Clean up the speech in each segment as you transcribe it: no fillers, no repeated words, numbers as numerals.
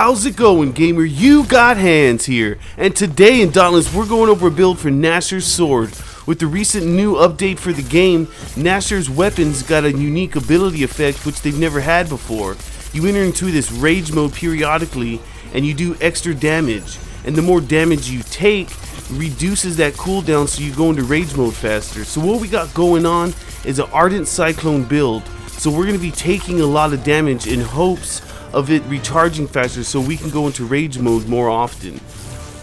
How's it going, gamer? You got hands here, and today in Dauntless we're going over a build for Gnashers sword. With the recent new update for the game, Gnashers weapons got a unique ability effect which they've never had before. You enter into this rage mode periodically and you do extra damage, and the more damage you take reduces that cooldown, so you go into rage mode faster. So what we got going on is an Ardent Cyclone build. So we're going to be taking a lot of damage in hopes of it recharging faster so we can go into rage mode more often.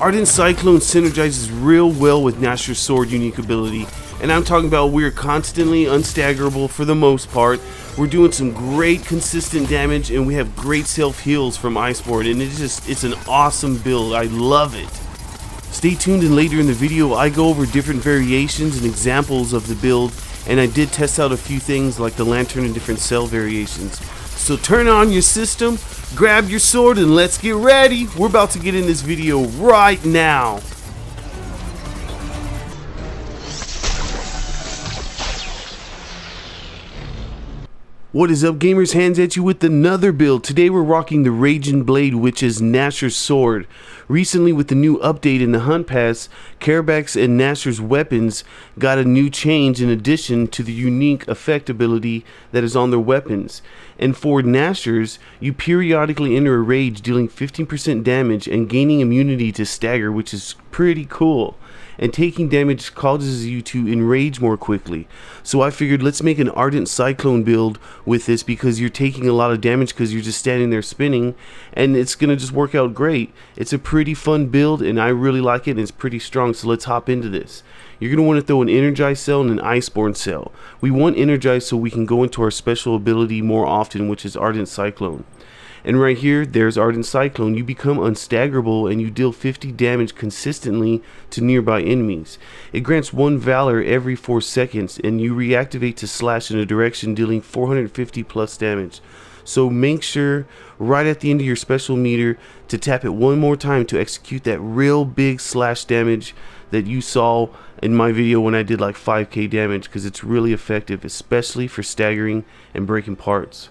Ardent Cyclone synergizes real well with Gnashers sword unique ability, and I'm talking about we're constantly unstaggerable for the most part. We're doing some great consistent damage, and we have great self heals from Iceborne, and it's an awesome build. I love it. Stay tuned, and later in the video I go over different variations and examples of the build, and I did test out a few things like the lantern and different cell variations. So turn on your system, grab your sword, and let's get ready. We're about to get in this video right now. What is up, gamers? Hands at you with another build. Today we're rocking the Raging Blade, which is Gnashers sword. Recently, with the new update in the Hunt Pass, Carebacks and Gnashers weapons got a new change in addition to the unique effect ability that is on their weapons. And for Gnashers, you periodically enter a rage, dealing 15% damage and gaining immunity to stagger, which is pretty cool. And taking damage causes you to enrage more quickly. So I figured let's make an Ardent Cyclone build with this, because you're taking a lot of damage because you're just standing there spinning, and it's gonna just work out great. It's a pretty fun build and I really like it, and it's pretty strong. So let's hop into this. You're gonna want to throw an energized cell and an Iceborne cell. We want energized so we can go into our special ability more often, which is Ardent Cyclone. And right here, there's Ardent Cyclone. You become unstaggerable and you deal 50 damage consistently to nearby enemies. It grants 1 Valor every 4 seconds, and you reactivate to slash in a direction, dealing 450 plus damage. So make sure right at the end of your special meter to tap it one more time to execute that real big slash damage that you saw in my video when I did like 5k damage, because it's really effective, especially for staggering and breaking parts.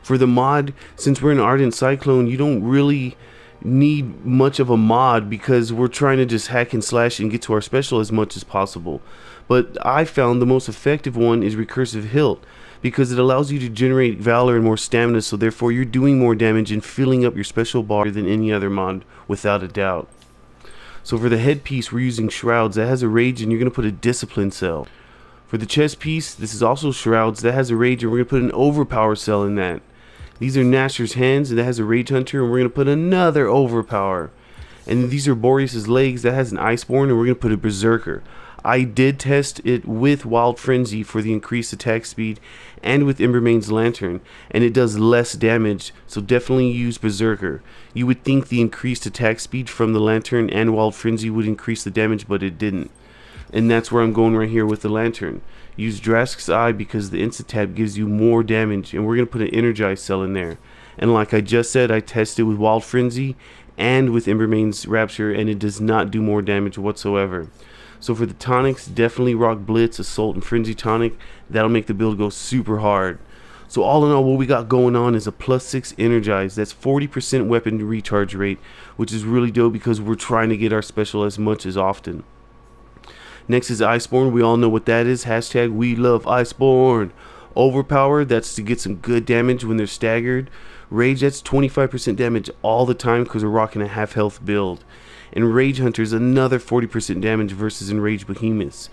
For the mod, since we're in Ardent Cyclone, you don't really need much of a mod, because we're trying to just hack and slash and get to our special as much as possible. But I found the most effective one is Recursive Hilt, because it allows you to generate Valor and more stamina, so therefore you're doing more damage and filling up your special bar than any other mod, without a doubt. So for the headpiece, we're using Shrouds. That has a rage, and you're going to put a Discipline cell. For the chest piece, this is also Shrouds. That has a rage, and we're going to put an Overpower cell in that. These are Gnashers hands, and that has a Rage Hunter, and we're going to put another Overpower. And these are Boreas's legs. That has an Iceborne, and we're going to put a Berserker. I did test it with Wild Frenzy for the increased attack speed, and with Embermane's Lantern, and it does less damage, so definitely use Berserker. You would think the increased attack speed from the Lantern and Wild Frenzy would increase the damage, but it didn't. And that's where I'm going right here with the Lantern. Use Drask's Eye because the instant tab gives you more damage, and we're going to put an energized cell in there. And like I just said, I tested with Wild Frenzy and with Embermane's Rapture, and it does not do more damage whatsoever. So for the tonics, definitely rock Blitz, Assault, and Frenzy tonic. That'll make the build go super hard. So all in all, what we got going on is a +6 energized. That's 40% weapon recharge rate, which is really dope because we're trying to get our special as much as often. Next is Iceborne. We all know what that is. Hashtag we love Iceborne. Overpower, that's to get some good damage when they're staggered. Rage, that's 25% damage all the time because we're rocking a half health build. And Rage Hunter is another 40% damage versus Enraged Behemoths.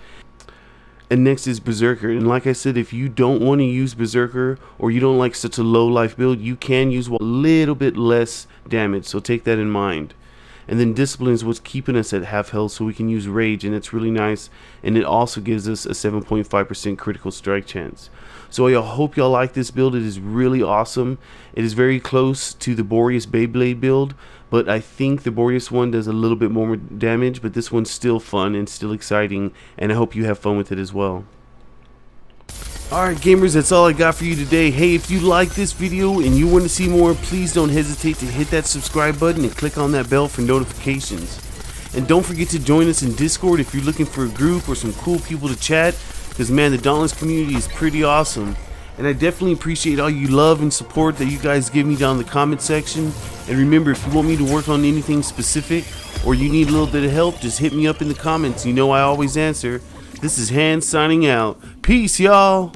And next is Berserker. And like I said, if you don't want to use Berserker, or you don't like such a low life build, you can use a little bit less damage, so take that in mind. And then Discipline is what's keeping us at half health, so we can use Rage, and it's really nice, and it also gives us a 7.5% critical strike chance. So I hope y'all like this build. It is really awesome. It is very close to the Boreas Beyblade build, but I think the Boreas one does a little bit more damage, but this one's still fun and still exciting, and I hope you have fun with it as well. Alright gamers, that's all I got for you today. Hey, if you like this video and you want to see more, please don't hesitate to hit that subscribe button and click on that bell for notifications. And don't forget to join us in Discord if you're looking for a group or some cool people to chat, because man, the Dauntless community is pretty awesome. And I definitely appreciate all you love and support that you guys give me down in the comment section. And remember, if you want me to work on anything specific or you need a little bit of help, just hit me up in the comments. You know I always answer. This is Hans signing out. Peace, y'all.